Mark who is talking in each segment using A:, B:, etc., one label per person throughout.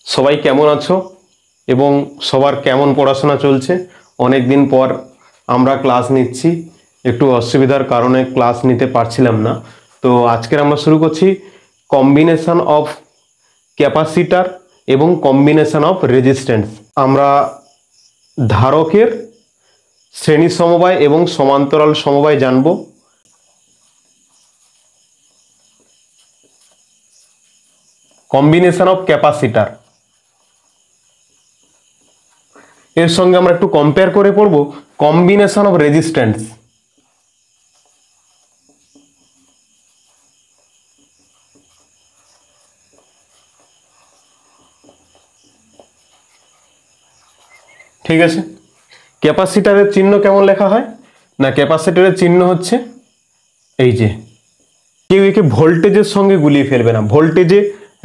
A: সবাই কেমন আছো এবং সবার কেমন পড়াশোনা চলছে? অনেক দিন পর আমরা ক্লাস নিচ্ছি, একটু অসুবিধার কারণে ক্লাস নিতে পারছিলাম না। তো আজকের আমরা শুরু করছি কম্বিনেশন অফ ক্যাপাসিটার এবং কম্বিনেশন অফ রেজিস্ট্যান্স। আমরা ধারকের শ্রেণী সমবায় এবং সমান্তরাল সমবায় জানব। কম্বিনেশন অফ ক্যাপাসিটার এর সঙ্গে আমরা একটু কম্পেয়ার করে পড়ব কম্বিনেশন অফ রেজিস্ট্যান্স। ঠিক আছে, ক্যাপাসিটারের চিহ্ন কেমন লেখা হয় না, ক্যাপাসিটারের চিহ্ন হচ্ছে এই যে, কেউ একে ভোল্টেজের সঙ্গে গুলিয়ে ফেলবে না। ভোল্টেজে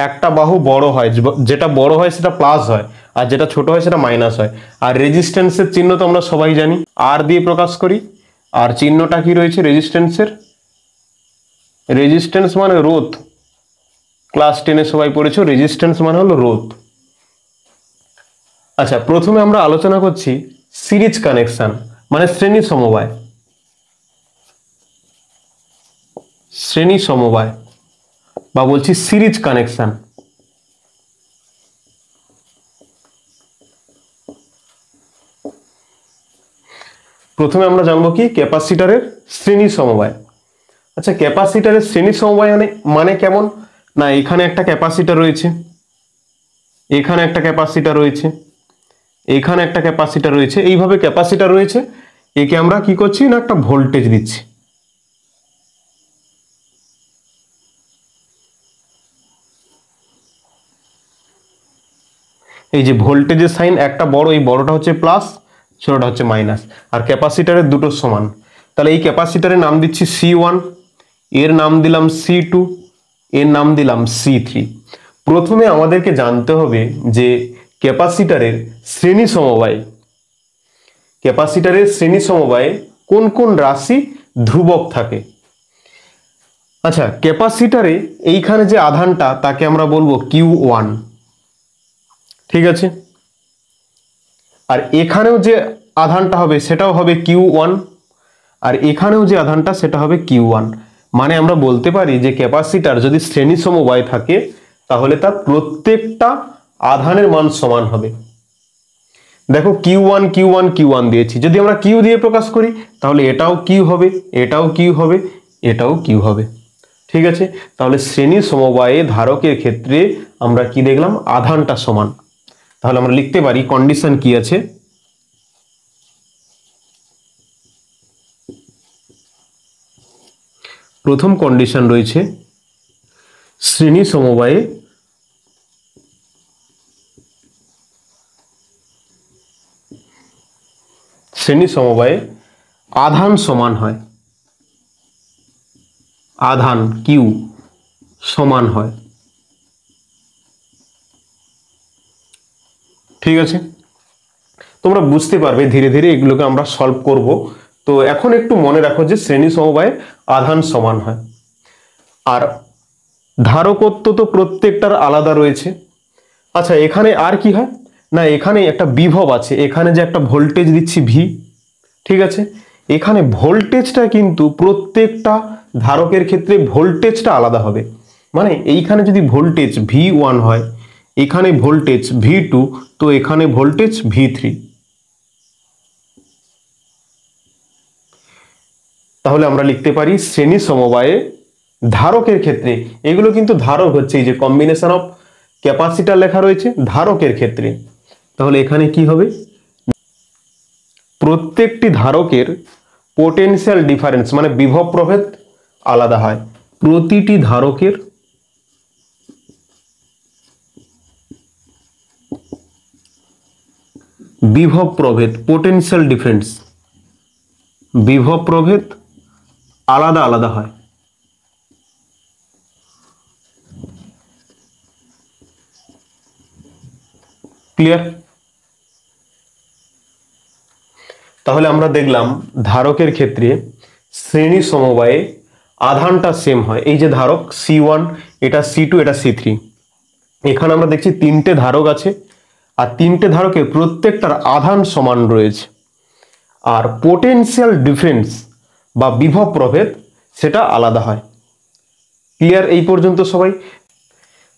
A: একটা বাহু বড় হয়, যেটা বড় হয় সেটা প্লাস হয়, আর যেটা ছোট হয় সেটা মাইনাস হয়। আর রেজিস্ট্যান্সের চিহ্ন তো আমরা সবাই জানি, আর দিয়ে প্রকাশ করি। আর চিহ্নটা কি রয়েছে রেজিস্ট্যান্সের? রেজিস্ট্যান্স মানে রোধ। ক্লাস 10-এ সবাই পড়েছো, রেজিস্ট্যান্স মানে হলো রোধ। আচ্ছা, প্রথমে আমরা আলোচনা করছি সিরিজ কানেকশন মানে শ্রেণী সমবায়। শ্রেণী সমবায় বা বলছি সিরিজ কানেকশন। প্রথমে আমরা জানবো কি ক্যাপাসিটরের শ্রেণী সমবায়। আচ্ছা, ক্যাপাসিটরের শ্রেণী সমবায় মানে কেমন না, এখানে একটা ক্যাপাসিটর রয়েছে, এখানে একটা ক্যাপাসিটর রয়েছে, এখানে একটা ক্যাপাসিটর রয়েছে, এইভাবে ক্যাপাসিটর রয়েছে। একে আমরা কি করছি না একটা ভোল্টেজ দিচ্ছি। এই যে ভোল্টেজের সাইন একটা বড়, এই বড়টা হচ্ছে প্লাস, ছোটটা হচ্ছে মাইনাস। আর ক্যাপাসিটরের দুটো সমান, তাহলে এই ক্যাপাসিটরের নাম দিচ্ছি C1, এর নাম দিলাম C2, এর নাম দিলাম C3। প্রথমে আমাদেরকে জানতে হবে যে ক্যাপাসিটরের শ্রেণী সমবায়, ক্যাপাসিটরের শ্রেণী সমবায়ে কোন কোন রাশি ধ্রুবক থাকে। আচ্ছা, ক্যাপাসিটরে এইখানে যে আধানটা তাকে আমরা বলবো Q1, ঠিক আছে। আর এখানেও যে আধানটা হবে সেটাও হবে Q1, আর এখানেও যে আধানটা সেটা হবে Q1। মানে আমরা বলতে পারি যে ক্যাপাসিটর যদি শ্রেণী সমবায় থাকে তাহলে তার প্রত্যেকটা আধানের মান সমান হবে। দেখো Q1 Q1 Q1 দিয়েছি, যদি আমরা Q দিয়ে প্রকাশ করি তাহলে এটাও Q হবে, এটাও Q হবে, এটাও Q হবে। ঠিক আছে, তাহলে শ্রেণী সমবায়ে ধারকের ক্ষেত্রে আমরা কি দেখলাম, আধানটা সমান। তাহলে আমরা লিখতে পারি কন্ডিশন কি আছে, প্রথম কন্ডিশন রয়েছে শ্রেণী সমবায়ে আধান সমান হয়, আধান কিউ সমান হয়। ঠিক আছে, তোমরা বুঝতে পারবে ধীরে ধীরে এগুলোকে আমরা সলভ করব। তো এখন একটু মনে রাখো যে শ্রেণী সমবায়ে আধান সমান হয়, আর ধারকত্ব তো প্রত্যেকটার আলাদা রয়েছে। আচ্ছা, এখানে আর কি হয় না, এখানে একটা বিভব আছে, এখানে যে একটা ভোল্টেজ দিচ্ছি ভি, ঠিক আছে। এখানে ভোল্টেজটা কিন্তু প্রত্যেকটা ধারকের ক্ষেত্রে ভোল্টেজটা আলাদা হবে। মানে এইখানে যদি ভোল্টেজ V1 হয়, এখানে ভোল্টেজ V2, তো এখানে ভোল্টেজ V3। তাহলে আমরা লিখতে পারি শ্রেণী সমবায়ে ধারকের ক্ষেত্রে, এগুলো কিন্তু ধারক হচ্ছে, এই যে কম্বিনেশন অফ ক্যাপাসিটর লেখা রয়েছে ধারকের ক্ষেত্রে, তাহলে এখানে কি হবে, প্রত্যেকটি ধারকের পোটেনশিয়াল ডিফারেন্স মানে বিভব প্রভেদ আলাদা হয়। প্রতিটি ধারকের বিভব প্রভেদ পোটেনশিয়াল ডিফারেন্স, বিভব প্রভেদ আলাদা আলাদা হয়। ক্লিয়ার? তাহলে আমরা দেখলাম ধারকের ক্ষেত্রে শ্রেণী সমবায়ে আধানটা সেম হয়। এই যে ধারক C1, এটা C2, এটা C3, এখানে আমরা দেখছি তিনটে ধারক আছে, আর তিনটে ধারকের প্রত্যেকটার আধান সমান রয়েছে, আর পোটেনশিয়াল ডিফারেন্স বা বিভব প্রভেদ সেটা আলাদা হয়। ক্লিয়ার এই পর্যন্ত সবাই?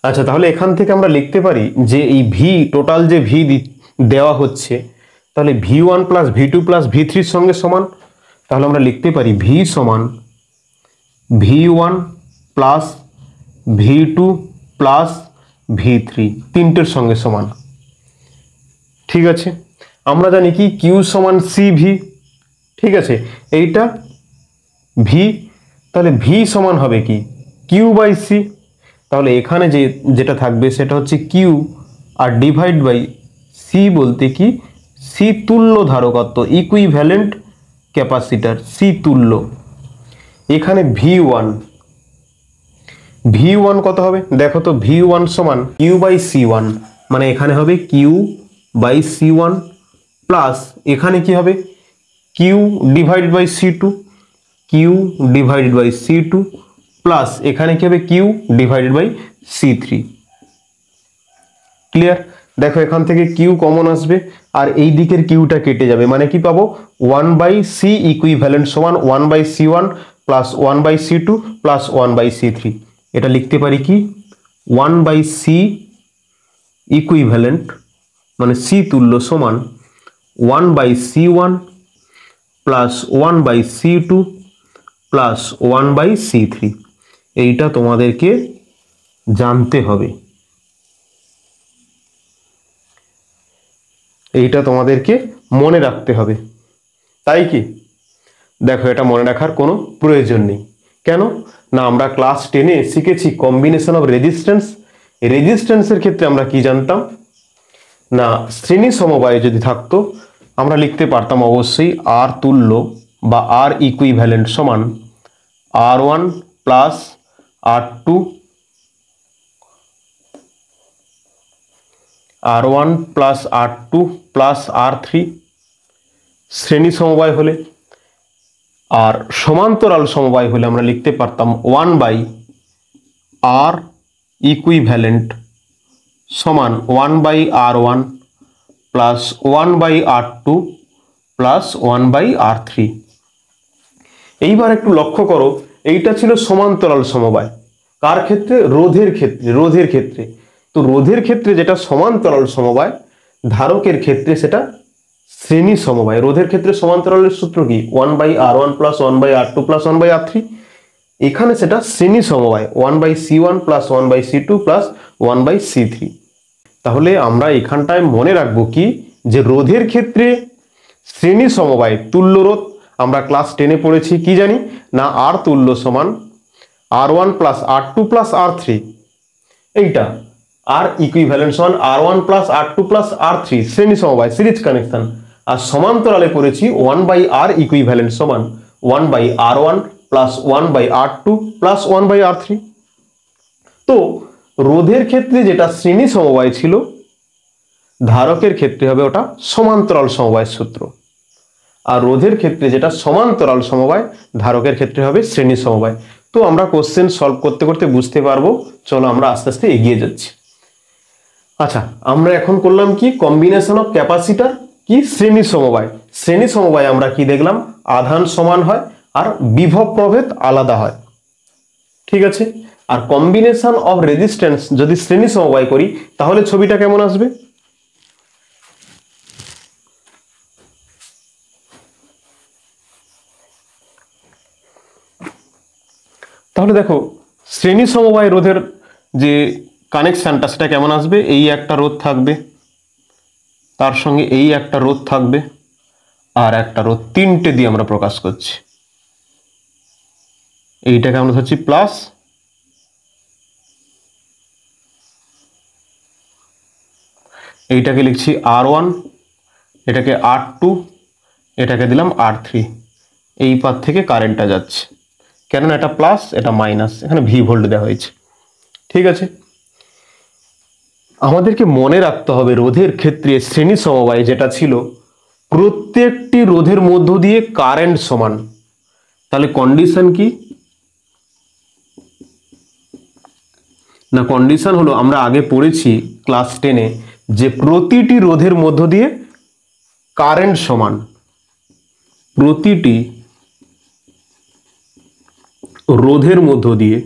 A: আচ্ছা, তাহলে এখান থেকে আমরা লিখতে পারি যে এই ভি, টোটাল যে ভি দেওয়া হচ্ছে, তাহলে V1 plus V2 plus V3 সঙ্গে সমান। তাহলে আমরা লিখতে পারি ভি সমান V1 plus V2 plus V3, তিনটের সঙ্গে সমান। ঠিক আছে, আমরা জানি কি কিউ সমান CV। ঠিক আছে, এইটা ভি, তাহলে ভি সমান হবে কি কিউ বাই সি। তাহলে এখানে যেটা থাকবে সেটা হচ্ছে কিউ, আর ডিভাইড বাই সি বলতে কি সি তুল্য ধারকত্ব, ইকুইভ্যালেন্ট ক্যাপাসিটার, সি তুল্য। এখানে V1 কত হবে দেখো তো, V1 সমান কিউ বাই C1, মানে এখানে হবে কিউ বাই C1 প্লাস এখানে কি হবে Q divide by C2, Q divided by C2 plus এখানে কি হবে Q divided by C3। Clear? দেখো এখান থেকে কিউ কমন আসবে, আর এই দিকের কিউটা কেটে যাবে, মানে কি পাবো 1/C ইকুইভ্যালেন্ট সমান 1/C1 plus 1/C2 plus 1/C3। এটা লিখতে পারি কি 1/C ইকুইভ্যালেন্ট মানে সি তুল্য সমান 1/C1 plus 1/C2 plus 1/C3। এইটা তোমাদেরকে জানতে হবে, এইটা তোমাদেরকে মনে রাখতে হবে। তাই কি? দেখো এটা মনে রাখার কোনো প্রয়োজন নেই। কেন না, আমরা ক্লাস 10-এ শিখেছি কম্বিনেশন অফ রেজিস্ট্যান্স। রেজিস্ট্যান্সের ক্ষেত্রে আমরা কি জানতাম না, শ্রেণী সমবায় যদি থাকতো আমরা লিখতে পারতাম অবশ্যই আর তুল্য বা আর ইকুইভ্যালেন্ট সমান R1 plus R2, R1 plus R2 plus R3 শ্রেণী সমবায় হলে। আর সমান্তরাল সমবায় হলে আমরা লিখতে পারতাম 1/R ইকুইভ্যালেন্ট সমান 1/R1 plus 1/R2 plus 1/R3। এইবার একটু লক্ষ্য করো, এইটা ছিল সমান্তরাল সমবায়। কার ক্ষেত্রে? রোধের ক্ষেত্রে। রোধের ক্ষেত্রে তো রোধের ক্ষেত্রে যেটা সমান্তরাল সমবায়, ধারকের ক্ষেত্রে সেটা শ্রেণী সমবায়। রোধের ক্ষেত্রে সমান্তরালের সূত্র কি 1/R1 plus 1/R2 plus 1/R3। এখানে সেটা শ্রেণী সমবায় 1/C1 plus 1/C2 plus 1/C3। তাহলে আমরা এখানটায় মনে রাখবো কি যে রোধের ক্ষেত্রে শ্রেণী সমবায় তুল্য রোধ আমরা ক্লাস 10-এ পড়েছি, কি জানি না আর তুল্য সমান R1 plus R2 plus R3। এইটা আর ইকুইভ্যালেন্ট সমান R1 plus R2 plus R3 শ্রেণী সমবায়, সিরিজ কানেকশন। আর সমান্তরালে পড়েছি 1/R ইকুইভ্যালেন্ট সমান 1/R1 plus 1/R2 plus 1/R3। তো রোধের ক্ষেত্রে যেটা শ্রেণী সমবায় ছিল, ধারকের ক্ষেত্রে হবে ওটা সমান্তরাল সমবায়ের সূত্র। আর রোধের ক্ষেত্রে যেটা সমান্তরাল সমবায়, ধারকের ক্ষেত্রে হবে শ্রেণী সমবায়। তো আমরা কোশ্চেন সলভ করতে করতে বুঝতে পারবো। চলো আমরা আস্তে আস্তে এগিয়ে যাচ্ছি। আচ্ছা, আমরা এখন করলাম কি কম্বিনেশন অফ ক্যাপাসিটর, কি শ্রেণী সমবায়। শ্রেণী সমবায় আমরা কি দেখলাম, আধান সমান হয় আর বিভব প্রভেদ আলাদা হয়। ঠিক আছে, আর কম্বিনেশন অফ রেজিস্ট্যান্স যদি শ্রেণী সমবায় করি তাহলে ছবিটা কেমন আসবে? তাহলে দেখো শ্রেণী সমবায় রোধের যে কানেকশনটা সেটা কেমন আসবে, এই একটা রোধ থাকবে, তার সঙ্গে এই একটা রোধ থাকবে, আর একটা রোধ, তিনটে দিয়ে আমরা প্রকাশ করছি। এইটাকে আমরা ধরছি প্লাস, এইটাকে লিখছি R1, এটাকে R2, এটাকে দিলাম R3। এই পাশ থেকে কারেন্টটা যাচ্ছে, কেননা এটা প্লাস এটা মাইনাস, এখানে ভি ভোল্ট দেওয়া হয়েছে। ঠিক আছে, আমাদেরকে মনে রাখতে হবে রোধের ক্ষেত্রে শ্রেণী সমবায় যেটা ছিল, প্রত্যেকটি রোধের মধ্য দিয়ে কারেন্ট সমান। তাহলে কন্ডিশন কি না কন্ডিশন হলো আমরা আগে পড়েছি ক্লাস 10-এ যে প্রতিটি রোধের মধ্য দিয়ে কারেন্ট সমান, প্রতিটি রোধের মধ্য দিয়ে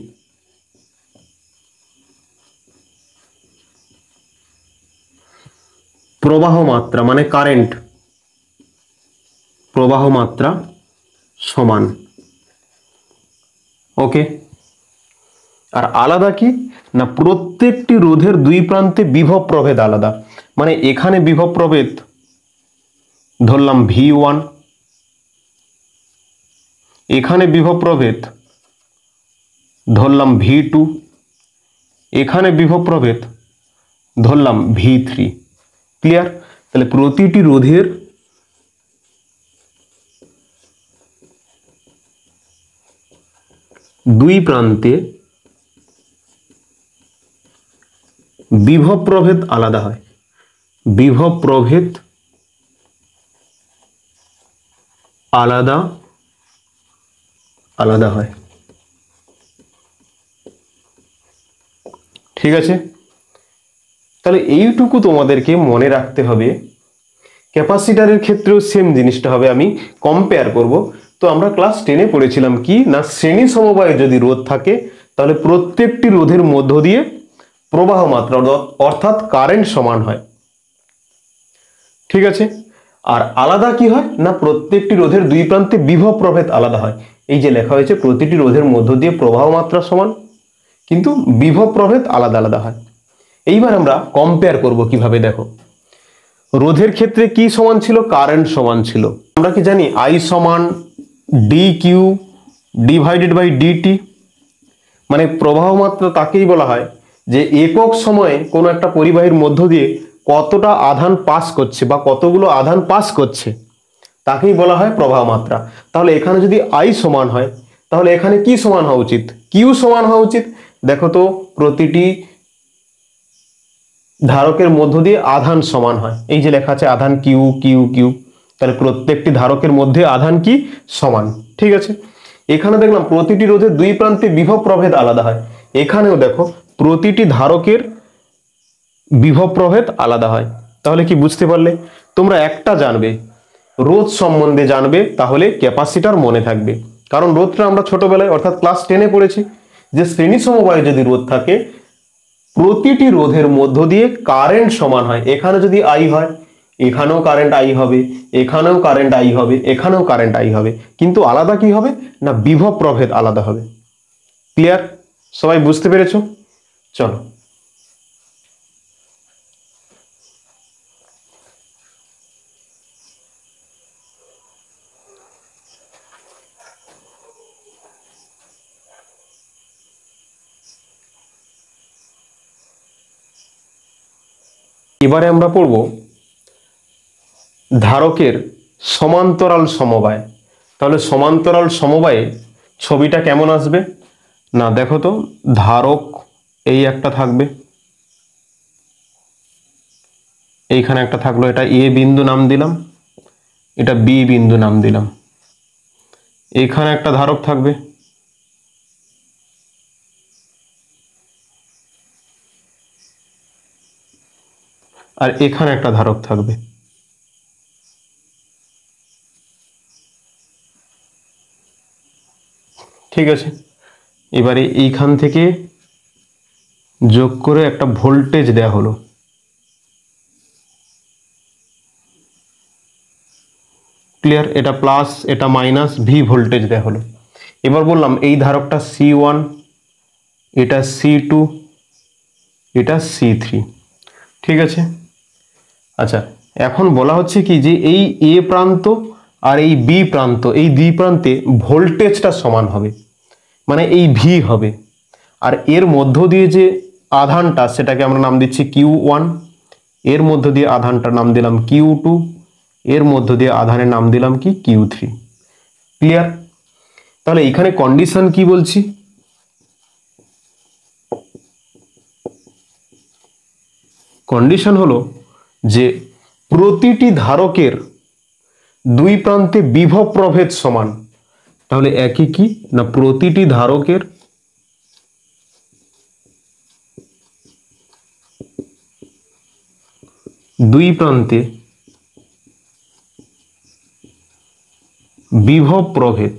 A: প্রবাহ মাত্রা মানে কারেন্ট প্রবাহ মাত্রা সমান। ওকে, আর আলাদা কি না প্রত্যেকটি রোধের দুই প্রান্তে বিভব প্রভেদ আলাদা, মানে এখানে বিভব প্রভেদ ধরলাম V1, এখানে বিভব প্রভেদ ধরলাম V2, এখানে বিভব প্রভেদ ধরলাম V3। ক্লিয়ার? তাহলে প্রতিটি রোধের দুই প্রান্তে বিভব প্রভেদ আলাদা হয়, বিভব প্রভেদ আলাদা আলাদা হয়। ঠিক আছে, তাহলে এইটুকু তোমাদেরকে মনে রাখতে হবে। ক্যাপাসিটরের ক্ষেত্রেও সেম জিনিসটা হবে, আমি কম্পেয়ার করব। তো আমরা ক্লাস 10-এ পড়েছিলাম কি না শ্রেণী সমবায়ে যদি রোধ থাকে তাহলে প্রত্যেকটি রোধের মধ্য দিয়ে প্রবাহ মাত্রা অর্থাৎ কারেন্ট সমান হয়। ঠিক আছে, আর আলাদা কি হয় না প্রত্যেকটি রোধের দুই প্রান্তে বিভব প্রভেদ আলাদা হয়। এই যে লেখা হয়েছে প্রতিটি রোধের মধ্য দিয়ে প্রবাহ মাত্রা সমান, কিন্তু বিভব প্রভেদ আলাদা আলাদা হয়। এইবার আমরা কম্পেয়ার করব কিভাবে, দেখো রোধের ক্ষেত্রে কি সমান ছিল, কারেন্ট সমান ছিল। আমরা কি জানি I সমান dq ডিভাইডেড বাই ডিটি, মানে প্রবাহ মাত্রা তাকেই বলা হয় যে একক সময়ে কোনো একটা পরিবাহীর মধ্য দিয়ে কতটা আধান পাস করছে বা কতগুলো আধান পাস করছে তাকেই বলা হয় প্রবাহ মাত্রা। তাহলে এখানে যদি I সমান হয় তাহলে এখানে কি সমান হওয়া উচিত, Q সমান হওয়া উচিত। দেখো তো প্রতিটি ধারকের মধ্য দিয়ে আধান সমান হয়, এই যে লেখা আছে আধান কিউ কিউ কিউ, তাহলে প্রত্যেকটি ধারকের মধ্যে আধান কি সমান। ঠিক আছে, এখানে দেখলাম প্রতিটি রোধের দুই প্রান্তে বিভব প্রভেদ আলাদা হয়, এখানেও দেখো প্রতিটি ধারকের বিভব প্রভেদ আলাদা হয়। তাহলে কি বুঝতে পারলে? তোমরা একটা জানবে, রোধ সম্বন্ধে জানবে, তাহলে ক্যাপাসিটর মনে থাকবে। কারণ রোধটা আমরা ছোটবেলায় অর্থাৎ ক্লাস 10-এ পড়েছি যে শ্রেণী সমবায়ে যদি রোধ থাকে প্রতিটি রোধের মধ্য দিয়ে কারেন্ট সমান হয়। এখানে যদি I হয় এখানেও কারেন্ট I হবে, এখানেও কারেন্ট I হবে, এখানেও কারেন্ট I হবে, কিন্তু আলাদা কি হবে না বিভব প্রভেদ আলাদা হবে। ক্লিয়ার? সবাই বুঝতে পেরেছো? চলো এবারে আমরা পড়ব ধারকের সমান্তরাল সমবায়। তাহলে সমান্তরাল সমবায়ে ছবিটা কেমন আসবে না দেখো তো, ধারক এই একটা থাকবে, এইখানে একটা থাকলো, এটা এ বিন্দু নাম দিলাম, এটা বি বিন্দু নাম দিলাম, এইখানে একটা ধারক থাকবে, আর এখানে একটা ধারক থাকবে। ঠিক আছে, এবারে এইখান থেকে যোগ করে একটা ভোল্টেজ দেয়া হলো। ক্লিয়ার? এটা প্লাস এটা মাইনাস ভি ভোল্টেজ দেয়া হলো। এবার বললাম এই ধারকটা C1, এটা C2, এটা C3। ঠিক আছে, আচ্ছা এখন বলা হচ্ছে কি যে এই এ প্রান্ত আর এই বি প্রান্ত, এই দুই প্রান্তে ভোল্টেজটা সমান হবে, মানে এই ভি হবে। আর এর মধ্য দিয়ে যে আধানটা সেটাকে আমরা নাম দিচ্ছি Q1, এর মধ্য দিয়ে আধানটার নাম দিলাম Q2, এর মধ্য দিয়ে আধানের নাম দিলাম কি Q3। ক্লিয়ার? তাহলে এখানে কন্ডিশন কি বলছি, কন্ডিশন হলো যে প্রতিটি ধারকের দুই প্রান্তে বিভব প্রভেদ সমান। তাহলে একই কি না প্রতিটি ধারকের দুই প্রান্তে বিভব প্রভেদ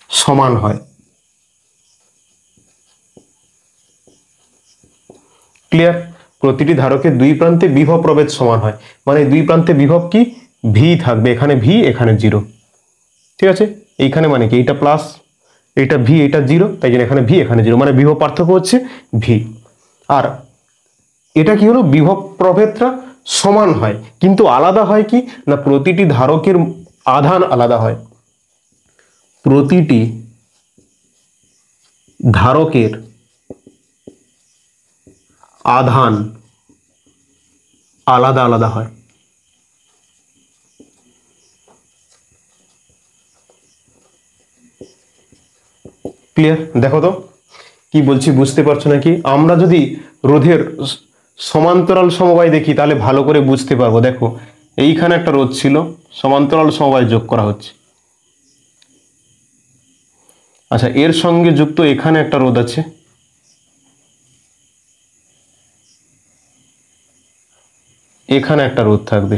A: সমান হয়। ক্লিয়ার? প্রতিটি ধারকের দুই প্রান্তে বিভব প্রভেদ সমান হয়, মানে দুই প্রান্তে বিভব কি ভি থাকবে, এখানে ভি এখানে জিরো। ঠিক আছে, এইখানে মানে কি এইটা প্লাস, এইটা ভি এটা জিরো, তাই জন্য এখানে ভি এখানে জিরো, মানে বিভব পার্থক্য হচ্ছে ভি। আর এটা কি হলো, বিভব প্রভেদটা সমান হয়, কিন্তু আলাদা হয় কি না, প্রতিটি ধারকের আধান আলাদা হয়। প্রতিটি ধারকের আধান আলাদা আলাদা হয়। ক্লিয়ার? দেখো তো কি বলছি, বুঝতে পারছো নাকি? আমরা যদি রোধের সমান্তরাল সমবায় দেখি তাহলে ভালো করে বুঝতে পারবো। দেখো এইখানে একটা রোধ ছিল, সমান্তরাল সমবায় যোগ করা হচ্ছে। আচ্ছা, এর সঙ্গে যুক্ত এখানে একটা রোধ আছে, এখানে একটা রোধ থাকবে,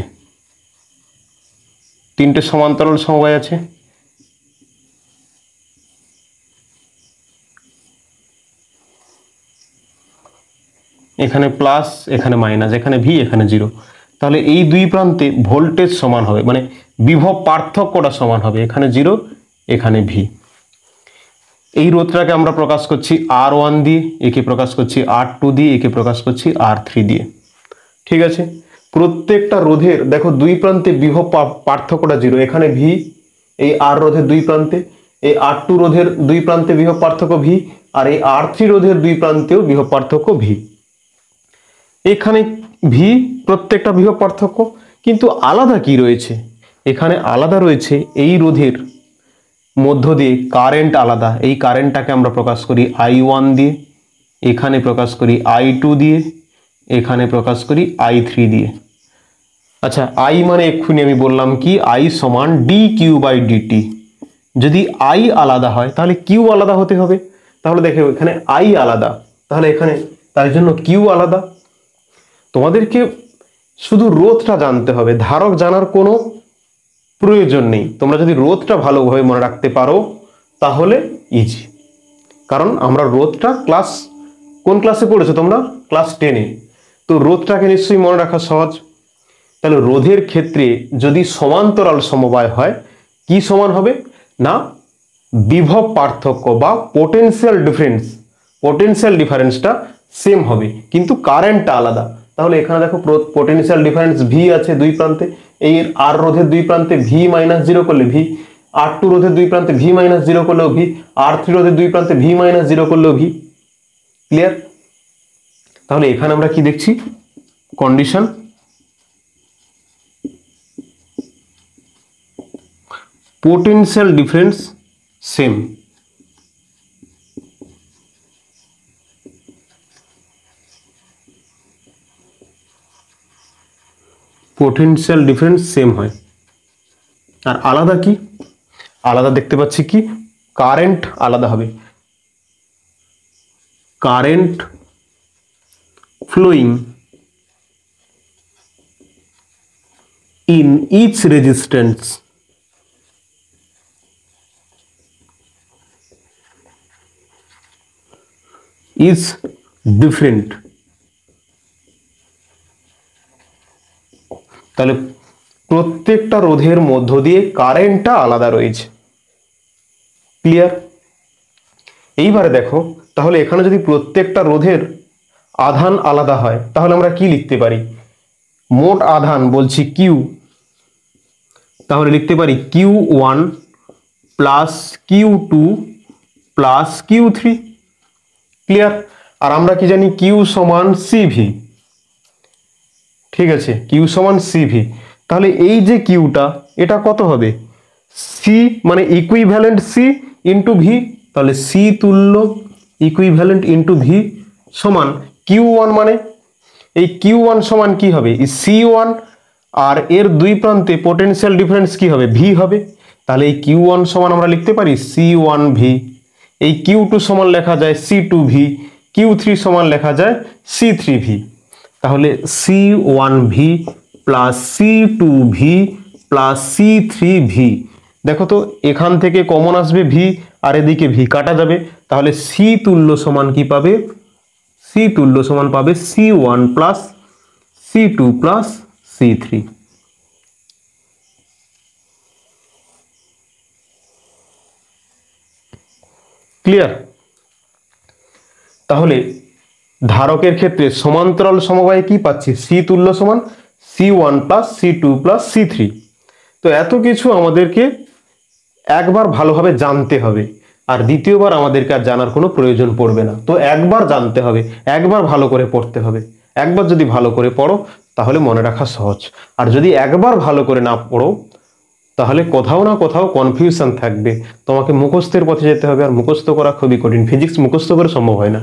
A: তিনটে সমান্তরাল সমবায় আছে। এখানে প্লাস এখানে মাইনাস, এখানে ভি এখানে জিরো, তাহলে এই দুই প্রান্তে ভোল্টেজ সমান হবে, মানে বিভব পার্থক্যটা সমান হবে, এখানে জিরো এখানে ভি। এই রোধটাকে আমরা প্রকাশ করছি R1 দিয়ে, একে প্রকাশ করছি R2 দিয়ে, একে প্রকাশ করছি R3 দিয়ে। ঠিক আছে, প্রত্যেকটা রোধের দেখো দুই প্রান্তে বিভব পার্থক্যটা জিরো, এখানে ভি, এই আর রোধের দুই প্রান্তে, এই R2 রোধের দুই প্রান্তে বিভব পার্থক্য ভি, আর এই R3 রোধের দুই প্রান্তেও বিভব পার্থক্য ভি। এখানে ভি প্রত্যেকটা বিভব পার্থক্য, কিন্তু আলাদা কি রয়েছে, এখানে আলাদা রয়েছে এই রোধের মধ্য দিয়ে কারেন্ট আলাদা, এই কারেন্টটাকে আমরা প্রকাশ করি I1 দিয়ে, এখানে প্রকাশ করি I2 দিয়ে, এখানে প্রকাশ করি I3 দিয়ে। আচ্ছা, I মানে এক্ষুনি আমি বললাম কি, I সমান dQ বাই dt। যদি I আলাদা হয় তাহলে Q আলাদা হতে হবে, তাহলে দেখো এখানে I আলাদা, তাহলে এখানে তার জন্য Q আলাদা। তোমাদেরকে শুধু রোধটা জানতে হবে, ধারক জানার কোনো প্রয়োজন নেই। তোমরা যদি রোধটা ভালোভাবে মনে রাখতে পারো তাহলে ইজি, কারণ আমরা রোধটা কোন ক্লাসে পড়েছো তোমরা? ক্লাস 10-এ। তো রোধটাকে নিশ্চয়ই মনে রাখা সহজ। তাহলে রোধের ক্ষেত্রে যদি সমান্তরাল সমবায় হয় কি সমান হবে না, বিভব পার্থক্য বা পোটেনশিয়াল ডিফারেন্সটা সেম হবে, কিন্তু কারেন্টটা আলাদা। তাহলে এখানে দেখো পোটেনশিয়াল ডিফারেন্স ভি আছে দুই প্রান্তে, এই আর রোধের দুই প্রান্তে ভি মাইনাস জিরো করলে ভি, R2 রোধের দুই প্রান্তে ভি মাইনাস জিরো করলেও ভি, R3 রোধের দুই প্রান্তে ভি মাইনাস জিরো করলেও ভি। ক্লিয়ার? তাহলে এখানে আমরা কি দেখছি, condition potential difference same. Potential difference same হয়। আর আলাদা কি, আলাদা দেখতে পাচ্ছি কি, কারেন্ট আলাদা হবে। Current flowing in each resistance is different। তাহলে প্রত্যেকটা রোধের মধ্য দিয়ে কারেন্টটা আলাদা রয়েছে। ক্লিয়ার? এইবারে দেখো, তাহলে এখানে যদি প্রত্যেকটা রোধের আধান আলাদা হয় তাহলে আমরা কি লিখতে পারি, মোট আধান বলছি কিউ, তাহলে লিখতে পারি Q1 plus Q2 plus Q3। Clear? আর আমরা কি জানি, কিউ সমান সিভি। ঠিক আছে, কিউ সমান সিভি। তাহলে এই যে কিউটা, এটা কত হবে, সি মানে ইকুইভ্যালেন্ট সি ইন্টু ভি, তাহলে সি তুল্য ইকুইভ্যালেন্ট ইন্টু ভি সমান Q1, মানে এই Q1 সমান কি হবে, C1, আর এর দুই প্রান্তে পোটেনশিয়াল ডিফারেন্স কি হবে, ভি হবে। তাহলে এই Q1 সমান আমরা লিখতে পারি C1 ভি, এই Q2 সমান লেখা যায় C2 ভি, Q3 সমান লেখা যায় C3V। তাহলে C1V plus C2V plus C3V। দেখো তো এখান থেকে কমন আসবে V আর এদিকে V কাটা যাবে, তাহলে C তুল্য সমান কি পাবে? C তুল্য সমান পাবে C1 plus C2 plus C3। Clear? তাহলে ধারকের ক্ষেত্রে সমান্তরাল সমবায়ে কি পাচ্ছি? C তুল্য সমান C1 plus C2 plus C3। তো এত কিছু আমাদেরকে একবার ভালোভাবে জানতে হবে, আর দ্বিতীয়বার আমাদেরকে আর জানার কোনো প্রয়োজন পড়বে না। তো একবার জানতে হবে, একবার ভালো করে পড়তে হবে। একবার যদি ভালো করে পড়ো তাহলে মনে রাখা সহজ, আর যদি একবার ভালো করে না পড়ো তাহলে কোথাও না কোথাও কনফিউশন থাকবে, তোমাকে মুখস্থের পথে যেতে হবে, আর মুখস্থ করা খুবই কঠিন। ফিজিক্স মুখস্থ করে সম্ভব হয় না।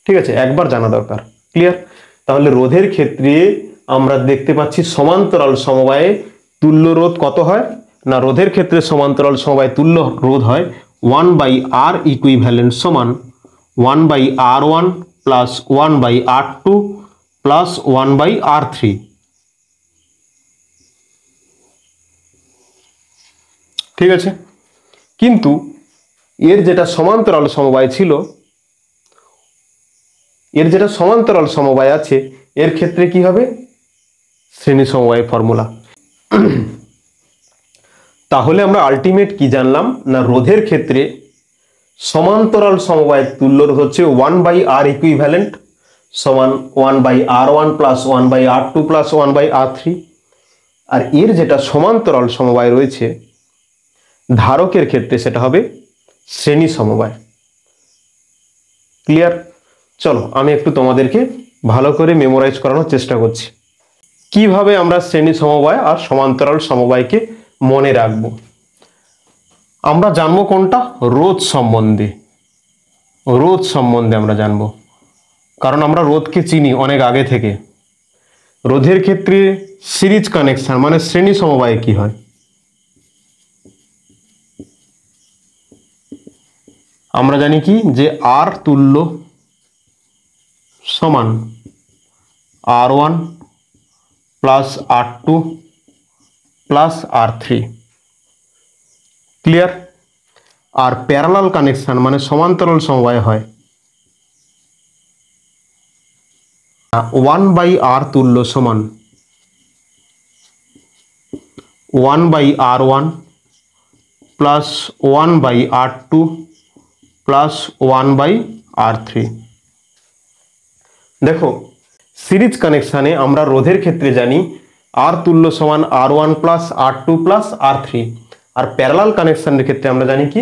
A: ঠিক আছে, একবার জানা দরকার। ক্লিয়ার? তাহলে রোধের ক্ষেত্রে আমরা দেখতে পাচ্ছি সমান্তরাল সমবায়ে তুল্য রোধ কত হয় না, রোধের ক্ষেত্রে সমান্তরাল সমবায়ে তুল্য রোধ হয় 1/R ইকুইভ্যালেন্ট সমান 1/R1 plus 1/R2 plus 1/R3। ঠিক আছে, কিন্তু এর যেটা সমান্তরাল সমবায় ছিল, এর যেটা সমান্তরাল সমবায় আছে, এর ক্ষেত্রে কি হবে? শ্রেণী সমবায় ফর্মুলা। তাহলে আমরা আলটিমেট কি জানলাম না, রোধের ক্ষেত্রে সমান্তরাল সমবায়ের তুল্য রোধ হচ্ছে 1/R ইকুইভ্যালেন্ট সমান 1/R1 plus 1/R2 plus 1/R3। আর এর যেটা সমান্তরাল সমবায় রয়েছে ধারকের ক্ষেত্রে সেটা হবে শ্রেণী সমবায়। ক্লিয়ার? চলো আমি একটু তোমাদেরকে ভালো করে মেমোরাইজ করানোর চেষ্টা করছি কিভাবে আমরা শ্রেণী সমবায় আর সমান্তরাল সমবায়কে মনে রাখবো। আমরা জানবো কোনটা? রোধ সম্বন্ধে। রোধ সম্বন্ধে আমরা জানবো, কারণ আমরা রোধকে চিনি অনেক আগে থেকে। রোধের ক্ষেত্রে সিরিজ কানেকশন মানে শ্রেণী সমবায়ে কি হয়? আমরা জানি কি যে R তুল্য সমান R1 plus R2 plus R3। Clear? আর প্যারালাল কানেকশন মানে সমান্তরাল সমবায় হয় 1/R তুল্য সমান 1/R1 plus 1/R2 plus 1/R3। দেখো সিরিজ কানেকশানে আমরা রোধের ক্ষেত্রে জানি R তুল্য সমান R1 plus R2 plus R3, are parallel কানেকশনের ক্ষেত্রে আমরা জানি কি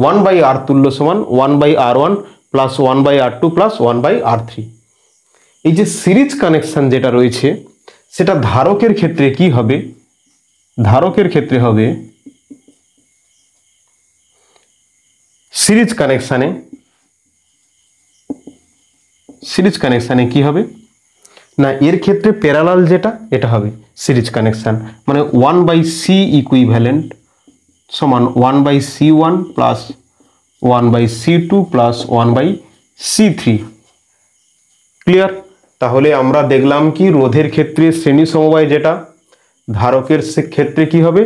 A: 1/R তুল্য সমান 1/R1 plus 1/R2 plus 1/R3। এই যে সিরিজ কানেকশন যেটা রয়েছে সেটা ধারকের ক্ষেত্রে কি হবে? ধারকের ক্ষেত্রে হবে সিরিজ কানেকশানে কি হবে না, এর ক্ষেত্রে প্যারালাল যেটা এটা হবে সিরিজ কানেকশন, মানে 1/C ইকুইভ্যালেন্ট সমান 1/C1 plus 1/C2 plus 1/C3। Clear? তাহলে আমরা দেখলাম কি রোধের ক্ষেত্রে শ্রেণী সমবায় যেটা ধারকের ক্ষেত্রে কি হবে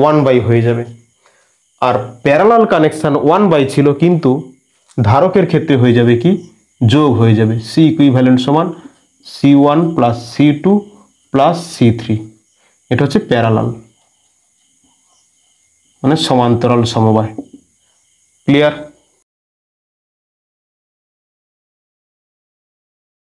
A: 1/, হয়ে যাবে। আর প্যারালাল কানেকশন 1/, ছিল, কিন্তু ধারকের ক্ষেত্রে হয়ে যাবে কি যোগ হয়ে যাবে, C ইকুইভ্যালেন্ট সমান C1 plus C2 plus C3। এটা হচ্ছে প্যারালাল মানে সমান্তরাল সমবায়। ক্লিয়ার?